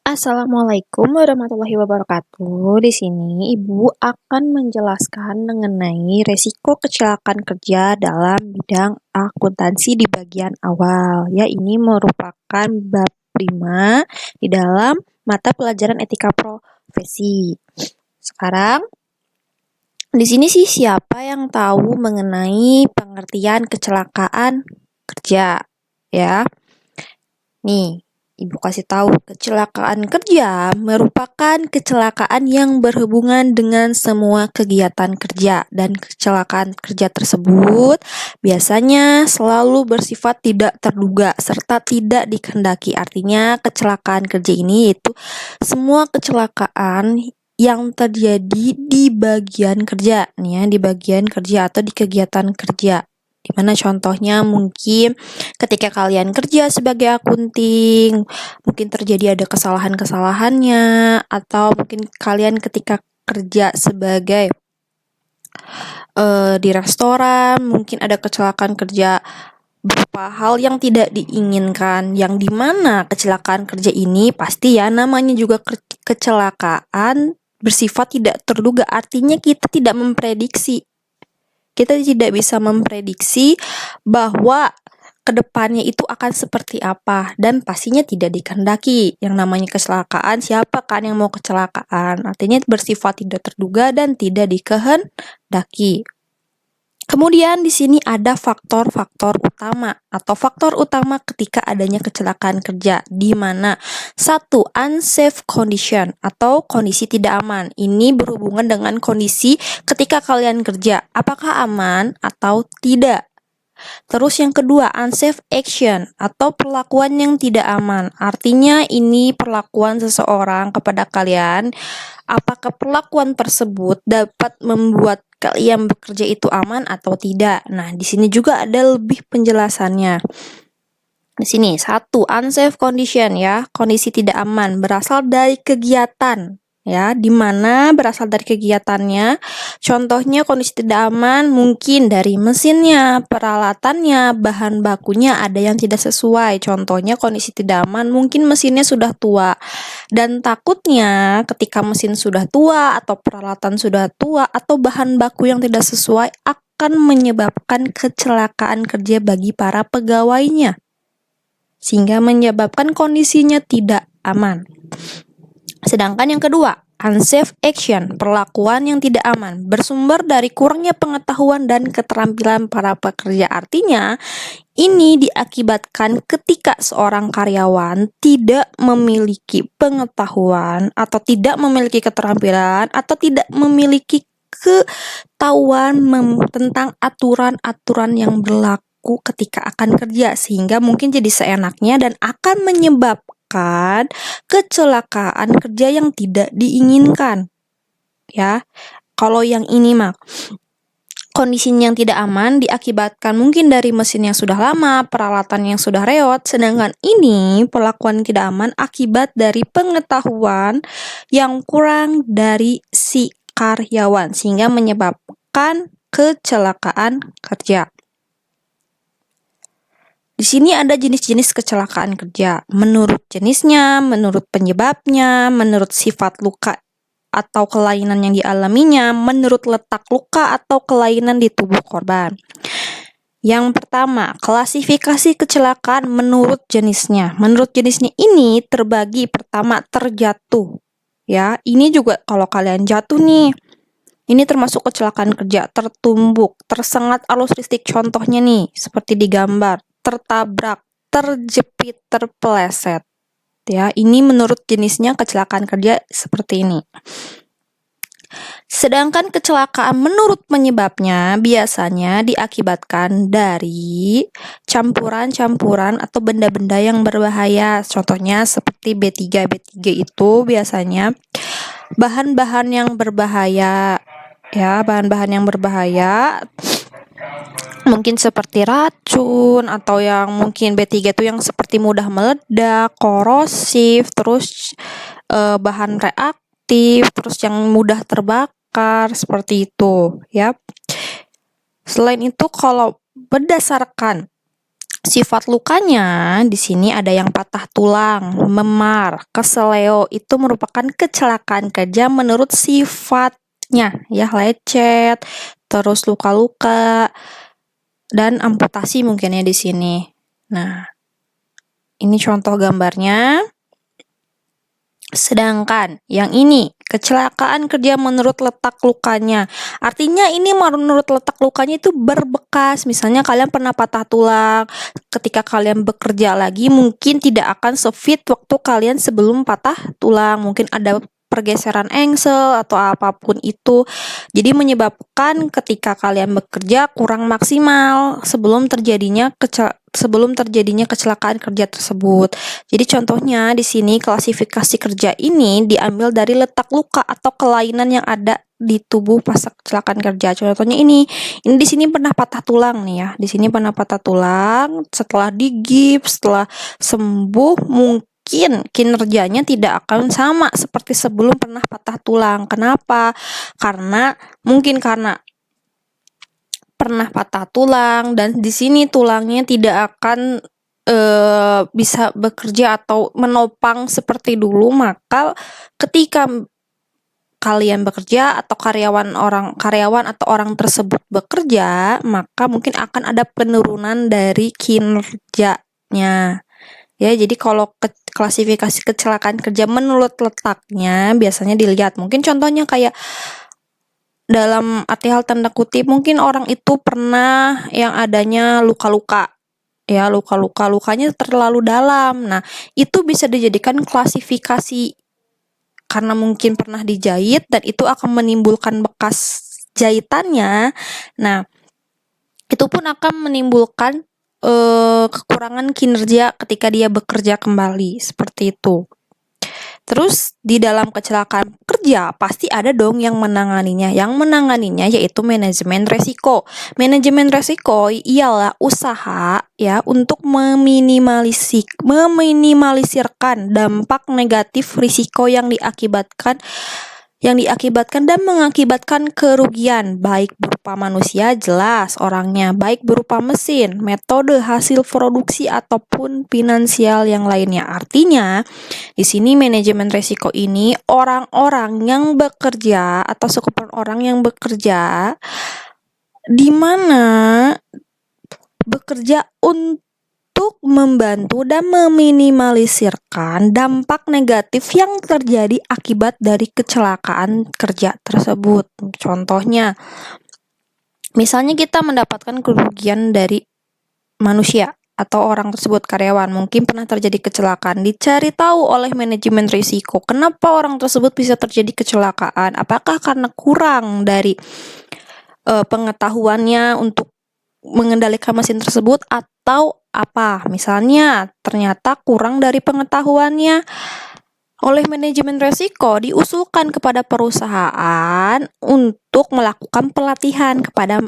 Assalamualaikum warahmatullahi wabarakatuh. Di sini Ibu akan menjelaskan mengenai resiko kecelakaan kerja dalam bidang akuntansi di bagian awal. Ya, ini merupakan bab 5 di dalam mata pelajaran etika profesi. Sekarang di sini sih siapa yang tahu mengenai pengertian kecelakaan kerja, ya? Nih, Ibu kasih tahu, kecelakaan kerja merupakan kecelakaan yang berhubungan dengan semua kegiatan kerja dan kecelakaan kerja tersebut biasanya selalu bersifat tidak terduga serta tidak dikehendaki. Artinya kecelakaan kerja ini yaitu semua kecelakaan yang terjadi di bagian kerja nih ya, di bagian kerja atau di kegiatan kerja. Dimana contohnya mungkin ketika kalian kerja sebagai akunting, mungkin terjadi ada kesalahan-kesalahannya, atau mungkin kalian ketika kerja sebagai di restoran, mungkin ada kecelakaan kerja berupa hal yang tidak diinginkan, yang dimana kecelakaan kerja ini pasti ya namanya juga kecelakaan bersifat tidak terduga, artinya kita tidak memprediksi. Kita tidak bisa memprediksi bahwa kedepannya itu akan seperti apa dan pastinya tidak dikehendaki. Yang namanya kecelakaan, siapa kan yang mau kecelakaan? Artinya bersifat tidak terduga dan tidak dikehendaki. Kemudian di sini ada faktor-faktor utama atau faktor utama ketika adanya kecelakaan kerja, di mana 1. Unsafe condition atau kondisi tidak aman. Ini berhubungan dengan kondisi ketika kalian kerja, apakah aman atau tidak. Terus yang kedua, unsafe action atau perlakuan yang tidak aman. Artinya ini perlakuan seseorang kepada kalian, apakah perlakuan tersebut dapat membuat kalian bekerja itu aman atau tidak. Nah, di sini juga ada lebih penjelasannya. Di sini 1. Unsafe condition ya, kondisi tidak aman berasal dari kegiatan ya, di mana berasal dari kegiatannya. Contohnya kondisi tidak aman mungkin dari mesinnya, peralatannya, bahan bakunya ada yang tidak sesuai. Contohnya kondisi tidak aman mungkin mesinnya sudah tua. Dan takutnya ketika mesin sudah tua atau peralatan sudah tua atau bahan baku yang tidak sesuai akan menyebabkan kecelakaan kerja bagi para pegawainya, sehingga menyebabkan kondisinya tidak aman. Sedangkan yang kedua, unsafe action, perlakuan yang tidak aman, bersumber dari kurangnya pengetahuan dan keterampilan para pekerja. Artinya, ini diakibatkan ketika seorang karyawan tidak memiliki pengetahuan atau tidak memiliki keterampilan atau tidak memiliki ketahuan tentang aturan-aturan yang berlaku ketika akan kerja, sehingga mungkin jadi seenaknya dan akan menyebabkan kecelakaan kerja yang tidak diinginkan. Ya, kalau yang ini mah kondisinya yang tidak aman diakibatkan mungkin dari mesin yang sudah lama, peralatan yang sudah reot, sedangkan ini perlakuan tidak aman akibat dari pengetahuan yang kurang dari si karyawan, sehingga menyebabkan kecelakaan kerja. Di sini ada jenis-jenis kecelakaan kerja. Menurut jenisnya, menurut penyebabnya, menurut sifat luka atau kelainan yang dialaminya, menurut letak luka atau kelainan di tubuh korban. Yang pertama, klasifikasi kecelakaan menurut jenisnya. Menurut jenisnya ini terbagi, pertama terjatuh. Ya, ini juga kalau kalian jatuh nih, ini termasuk kecelakaan kerja. Tertumbuk, tersengat arus listrik, contohnya nih seperti di gambar, tertabrak, terjepit, terpeleset. Ya, ini menurut jenisnya kecelakaan kerja seperti ini. Sedangkan kecelakaan menurut penyebabnya biasanya diakibatkan dari campuran-campuran atau benda-benda yang berbahaya. Contohnya seperti B3. B3 itu biasanya bahan-bahan yang berbahaya. Ya, bahan-bahan yang berbahaya mungkin seperti racun atau yang mungkin B3 itu yang seperti mudah meledak, korosif, terus bahan reaktif, terus yang mudah terbakar, seperti itu ya. Selain itu, kalau berdasarkan Sifat lukanya di sini ada yang patah tulang, memar, keseleo, itu merupakan kecelakaan kerja menurut sifatnya, ya, lecet, terus luka-luka, dan amputasi mungkin ya di sini. Nah, ini contoh gambarnya. Sedangkan yang ini, kecelakaan kerja menurut letak lukanya. Artinya ini menurut letak lukanya itu berbekas. Misalnya kalian pernah patah tulang, ketika kalian bekerja lagi mungkin tidak akan sefit waktu kalian sebelum patah tulang. Mungkin ada pergeseran engsel atau apapun itu. Jadi menyebabkan ketika kalian bekerja kurang maksimal sebelum terjadinya kecelakaan kerja tersebut. Jadi contohnya di sini klasifikasi kerja ini diambil dari letak luka atau kelainan yang ada di tubuh pasca kecelakaan kerja. Contohnya ini di sini pernah patah tulang nih ya. Di sini pernah patah tulang, setelah digips, setelah sembuh mungkin kinerjanya tidak akan sama seperti sebelum pernah patah tulang. Kenapa? Karena pernah patah tulang dan di sini tulangnya tidak akan bisa bekerja atau menopang seperti dulu, maka ketika kalian bekerja atau karyawan atau orang tersebut bekerja, maka mungkin akan ada penurunan dari kinerjanya. Ya, jadi kalau klasifikasi kecelakaan kerja menurut letaknya biasanya dilihat. Mungkin contohnya kayak dalam arti hal tanda kutip, mungkin orang itu pernah yang adanya luka-luka. Ya, lukanya terlalu dalam. Nah, itu bisa dijadikan klasifikasi karena mungkin pernah dijahit dan itu akan menimbulkan bekas jahitannya. Nah, itu pun akan menimbulkan kekurangan kinerja ketika dia bekerja kembali, seperti itu. Terus di dalam kecelakaan kerja pasti ada dong yang menanganinya. Yang menanganinya yaitu manajemen resiko. Manajemen resiko ialah usaha ya untuk meminimalisirkan dampak negatif risiko yang diakibatkan dan mengakibatkan kerugian, baik berupa manusia jelas orangnya, baik berupa mesin, metode hasil produksi ataupun finansial yang lainnya. Artinya, di sini manajemen risiko ini orang-orang yang bekerja atau sekumpulan orang yang bekerja di mana bekerja untuk membantu dan meminimalisirkan dampak negatif yang terjadi akibat dari kecelakaan kerja tersebut. Contohnya, misalnya kita mendapatkan kerugian dari manusia atau orang tersebut karyawan, mungkin pernah terjadi kecelakaan, dicari tahu oleh manajemen risiko kenapa orang tersebut bisa terjadi kecelakaan, apakah karena kurang dari pengetahuannya untuk mengendalikan mesin tersebut atau apa. Misalnya ternyata kurang dari pengetahuannya. Oleh manajemen risiko diusulkan kepada perusahaan untuk melakukan pelatihan kepada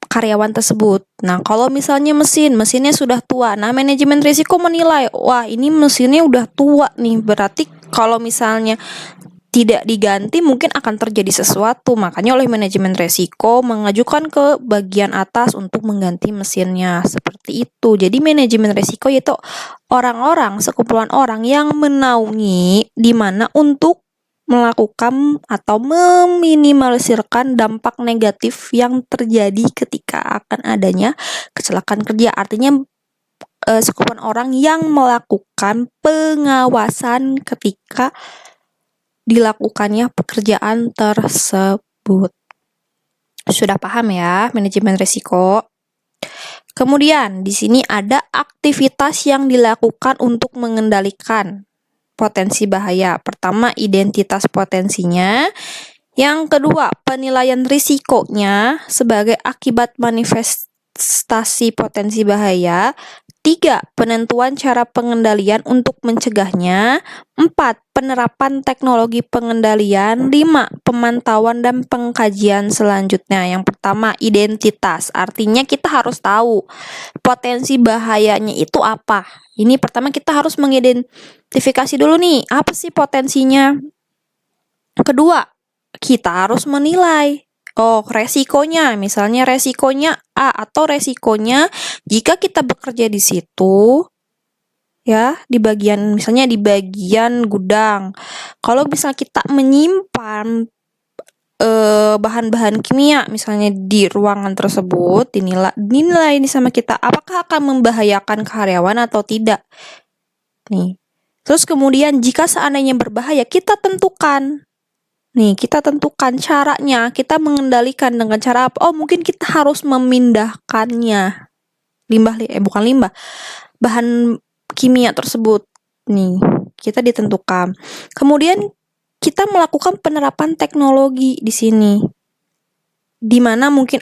karyawan tersebut. Nah, kalau misalnya mesinnya sudah tua, nah manajemen risiko menilai, wah ini mesinnya udah tua nih, berarti kalau misalnya tidak diganti mungkin akan terjadi sesuatu. Makanya oleh manajemen risiko mengajukan ke bagian atas untuk mengganti mesinnya, seperti itu. Jadi manajemen risiko yaitu orang-orang, sekumpulan orang yang menaungi di mana untuk melakukan atau meminimalisirkan dampak negatif yang terjadi ketika akan adanya kecelakaan kerja. Artinya sekumpulan orang yang melakukan pengawasan ketika dilakukannya pekerjaan tersebut. Sudah paham ya manajemen risiko? Kemudian di sini ada aktivitas yang dilakukan untuk mengendalikan potensi bahaya. Pertama, identitas potensinya. Yang kedua, penilaian risikonya sebagai akibat manifestasi potensi bahaya. 3. Penentuan cara pengendalian untuk mencegahnya. 4. Penerapan teknologi pengendalian. 5. Pemantauan dan pengkajian selanjutnya. Yang pertama, identitas. Artinya kita harus tahu potensi bahayanya itu apa. Ini pertama kita harus mengidentifikasi dulu nih, apa sih potensinya. Kedua, kita harus menilai, Oh, resikonya, misalnya resikonya A atau resikonya jika kita bekerja di situ, ya, misalnya di bagian gudang. Kalau misalnya kita menyimpan bahan-bahan kimia misalnya di ruangan tersebut dinilai sama kita apakah akan membahayakan karyawan atau tidak. Nih. Terus kemudian jika seandainya berbahaya, kita tentukan caranya, kita mengendalikan dengan cara apa? Oh, mungkin kita harus memindahkannya. Bukan limbah. Bahan kimia tersebut. Nih, kita ditentukan. Kemudian kita melakukan penerapan teknologi di sini. Di mana mungkin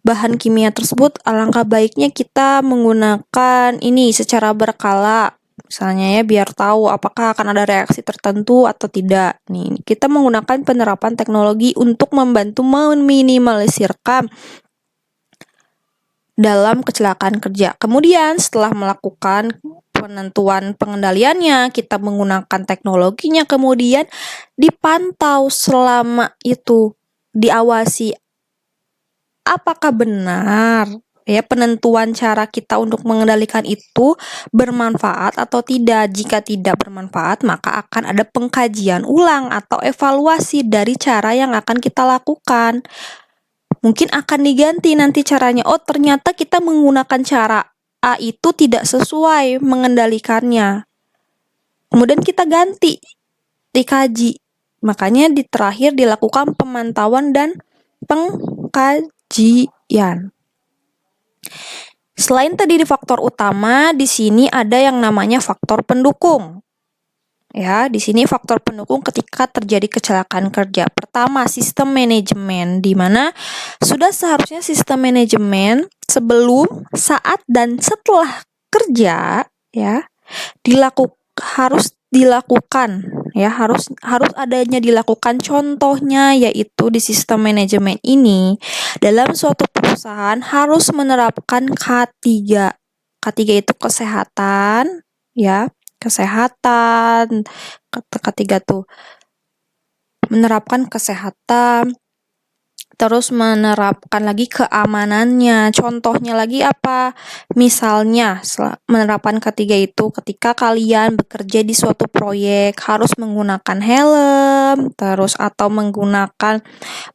bahan kimia tersebut alangkah baiknya kita menggunakan ini secara berkala. Misalnya ya biar tahu apakah akan ada reaksi tertentu atau tidak. Nih, kita menggunakan penerapan teknologi untuk membantu meminimalisirkan dalam kecelakaan kerja. Kemudian setelah melakukan penentuan pengendaliannya, kita menggunakan teknologinya, kemudian dipantau selama itu, diawasi apakah benar ya penentuan cara kita untuk mengendalikan itu bermanfaat atau tidak. Jika tidak bermanfaat, maka akan ada pengkajian ulang atau evaluasi dari cara yang akan kita lakukan. Mungkin akan diganti nanti caranya. Oh, ternyata kita menggunakan cara A itu tidak sesuai mengendalikannya. Kemudian kita ganti, dikaji. Makanya di terakhir dilakukan pemantauan dan pengkajian. Selain tadi di faktor utama, di sini ada yang namanya faktor pendukung. Ya, di sini faktor pendukung ketika terjadi kecelakaan kerja. Pertama, sistem manajemen, di mana sudah seharusnya sistem manajemen sebelum, saat, dan setelah kerja ya harus dilakukan ya, harus adanya dilakukan. Contohnya yaitu di sistem manajemen ini dalam suatu perusahaan harus menerapkan K3. K3 itu kesehatan ya. Kesehatan, ketiga tuh menerapkan kesehatan, terus menerapkan lagi keamanannya. Contohnya lagi apa? Misalnya menerapkan ketiga itu ketika kalian bekerja di suatu proyek harus menggunakan helm, terus atau menggunakan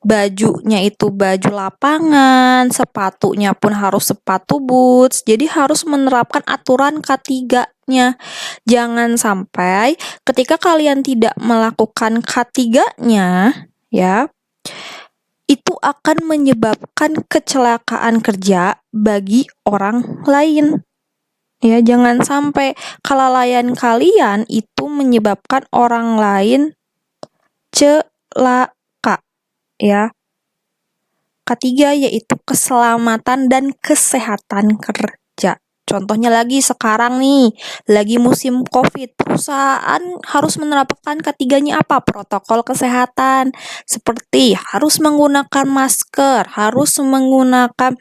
bajunya itu baju lapangan, sepatunya pun harus sepatu boots. Jadi harus menerapkan aturan K3-nya. Jangan sampai ketika kalian tidak melakukan K3-nya ya, itu akan menyebabkan kecelakaan kerja bagi orang lain. Ya, jangan sampai kelalaian kalian itu menyebabkan orang lain celaka ya. Ketiga yaitu keselamatan dan kesehatan kerja. Contohnya lagi sekarang nih, lagi musim COVID, perusahaan harus menerapkan ketiganya apa? Protokol kesehatan, seperti harus menggunakan masker, harus menggunakan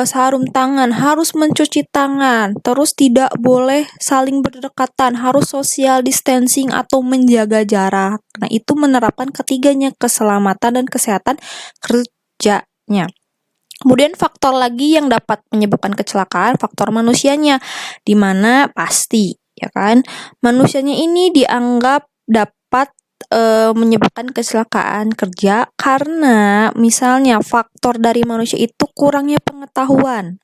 sarung tangan, harus mencuci tangan, terus tidak boleh saling berdekatan, harus social distancing atau menjaga jarak. Nah, itu menerapkan ketiganya, keselamatan dan kesehatan kerjanya. Kemudian faktor lagi yang dapat menyebabkan kecelakaan, faktor manusianya, di mana pasti ya kan manusianya ini dianggap dapat menyebabkan kecelakaan kerja karena misalnya faktor dari manusia itu kurangnya pengetahuan.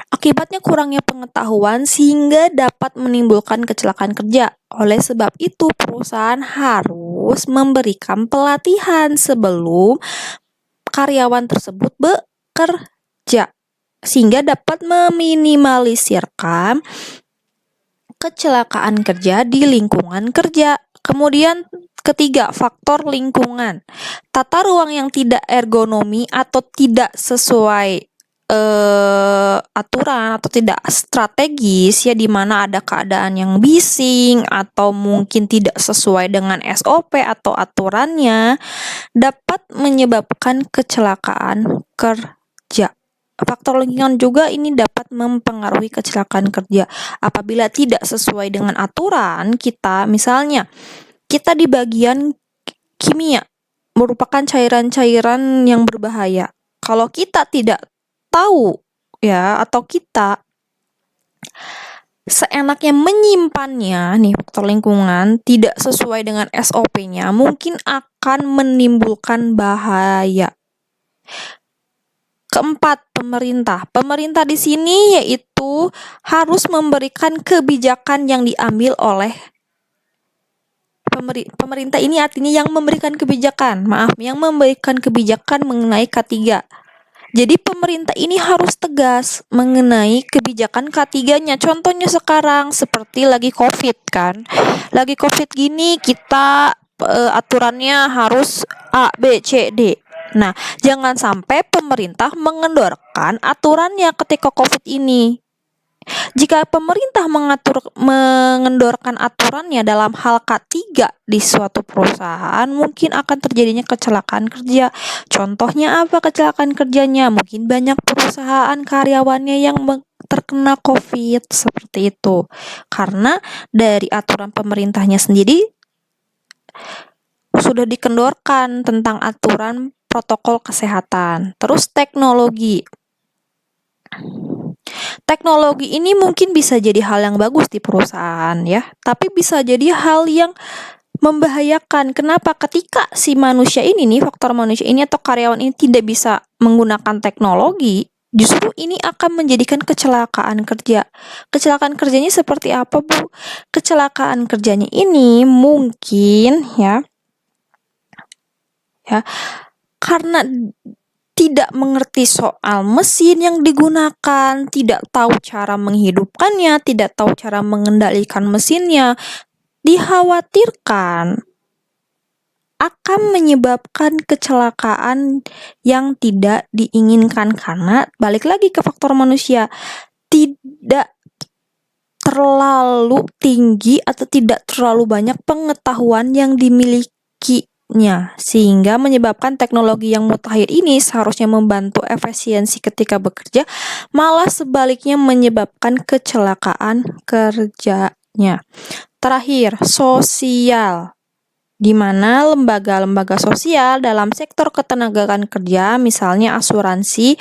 Akibatnya kurangnya pengetahuan sehingga dapat menimbulkan kecelakaan kerja. Oleh sebab itu perusahaan harus memberikan pelatihan sebelum karyawan tersebut bekerja sehingga dapat meminimalisirkan kecelakaan kerja di lingkungan kerja. Kemudian ketiga, faktor lingkungan. Tata ruang yang tidak ergonomi atau tidak sesuai aturan atau tidak strategis ya, di mana ada keadaan yang bising atau mungkin tidak sesuai dengan SOP atau aturannya dapat menyebabkan kecelakaan kerja. Faktor lingkungan juga ini dapat mempengaruhi kecelakaan kerja. Apabila tidak sesuai dengan aturan, misalnya kita di bagian kimia merupakan cairan-cairan yang berbahaya. Kalau kita tidak tahu ya, atau kita seenaknya menyimpannya nih, faktor lingkungan tidak sesuai dengan SOP-nya, mungkin akan menimbulkan bahaya. Keempat, pemerintah. Pemerintah di sini yaitu harus memberikan kebijakan yang diambil oleh pemerintah. Ini artinya yang memberikan kebijakan mengenai K3. Jadi pemerintah ini harus tegas mengenai kebijakan K3-nya. Contohnya sekarang seperti lagi COVID kan. Lagi COVID gini kita aturannya harus A, B, C, D. Nah, jangan sampai pemerintah mengendorkan aturannya ketika COVID ini. Jika pemerintah mengendorkan aturannya dalam hal K3 di suatu perusahaan, mungkin akan terjadinya kecelakaan kerja. Contohnya apa kecelakaan kerjanya? Mungkin banyak perusahaan karyawannya yang terkena COVID seperti itu. Karena dari aturan pemerintahnya sendiri sudah dikendorkan tentang aturan protokol kesehatan. Terus teknologi. Teknologi ini mungkin bisa jadi hal yang bagus di perusahaan ya, tapi bisa jadi hal yang membahayakan. Kenapa? Ketika si manusia ini nih, faktor manusia ini atau karyawan ini tidak bisa menggunakan teknologi, justru ini akan menjadikan kecelakaan kerja. Kecelakaan kerjanya seperti apa, Bu? Kecelakaan kerjanya ini mungkin ya karena tidak mengerti soal mesin yang digunakan, tidak tahu cara menghidupkannya, tidak tahu cara mengendalikan mesinnya, dikhawatirkan akan menyebabkan kecelakaan yang tidak diinginkan. Karena balik lagi ke faktor manusia, tidak terlalu tinggi atau tidak terlalu banyak pengetahuan yang dimiliki, sehingga menyebabkan teknologi yang mutakhir ini seharusnya membantu efisiensi ketika bekerja, malah sebaliknya menyebabkan kecelakaan kerjanya. Terakhir, sosial, di mana lembaga-lembaga sosial dalam sektor ketenagaan kerja, misalnya asuransi,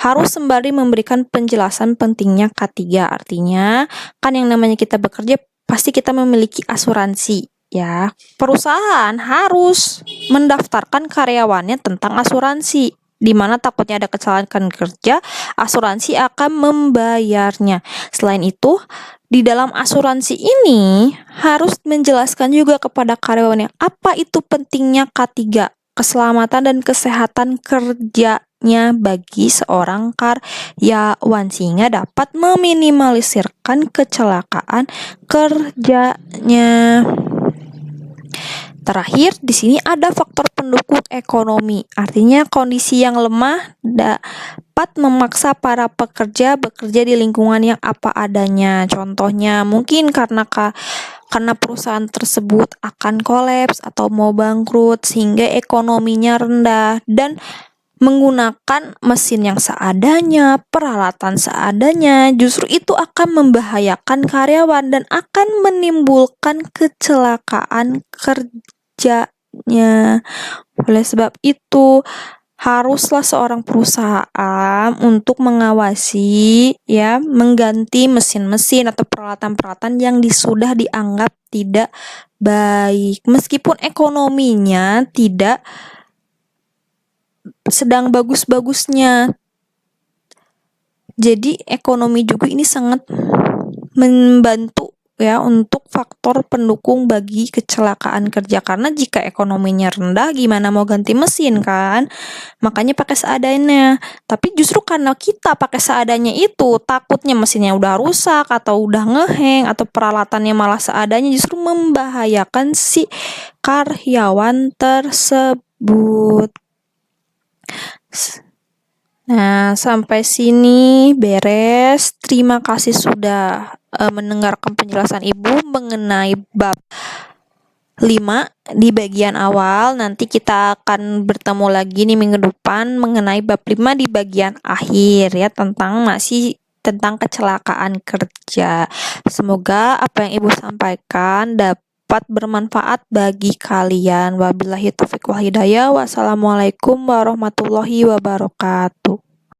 harus sembari memberikan penjelasan pentingnya K3. Artinya, kan yang namanya kita bekerja pasti kita memiliki asuransi. Ya, perusahaan harus mendaftarkan karyawannya tentang asuransi, di mana takutnya ada kecelakaan kerja, asuransi akan membayarnya. Selain itu, di dalam asuransi ini harus menjelaskan juga kepada karyawannya apa itu pentingnya K3, keselamatan dan kesehatan kerjanya bagi seorang karyawan, sehingga dapat meminimalisirkan kecelakaan kerjanya. Terakhir, di sini ada faktor pendukung ekonomi. Artinya kondisi yang lemah dapat memaksa para pekerja bekerja di lingkungan yang apa adanya. Contohnya mungkin karena perusahaan tersebut akan kolaps atau mau bangkrut sehingga ekonominya rendah, dan menggunakan mesin yang seadanya, peralatan seadanya, justru itu akan membahayakan karyawan dan akan menimbulkan kecelakaan kerjanya. Oleh sebab itu, haruslah seorang perusahaan untuk mengawasi ya, mengganti mesin-mesin atau peralatan-peralatan yang sudah dianggap tidak baik, meskipun ekonominya tidak sedang bagus-bagusnya. Jadi ekonomi juga ini sangat membantu ya untuk faktor pendukung bagi kecelakaan kerja, karena jika ekonominya rendah gimana mau ganti mesin kan, makanya pakai seadanya. Tapi justru karena kita pakai seadanya itu, takutnya mesinnya udah rusak atau udah ngeheng atau peralatannya malah seadanya, justru membahayakan si karyawan tersebut. Nah, sampai sini beres. Terima kasih sudah mendengarkan penjelasan Ibu mengenai bab 5 di bagian awal. Nanti kita akan bertemu lagi nih minggu depan mengenai bab 5 di bagian akhir ya, masih tentang kecelakaan kerja. Semoga apa yang Ibu sampaikan dapat dapat bermanfaat bagi kalian. Wabillahi taufiq wal hidayah. Wassalamualaikum warahmatullahi wabarakatuh.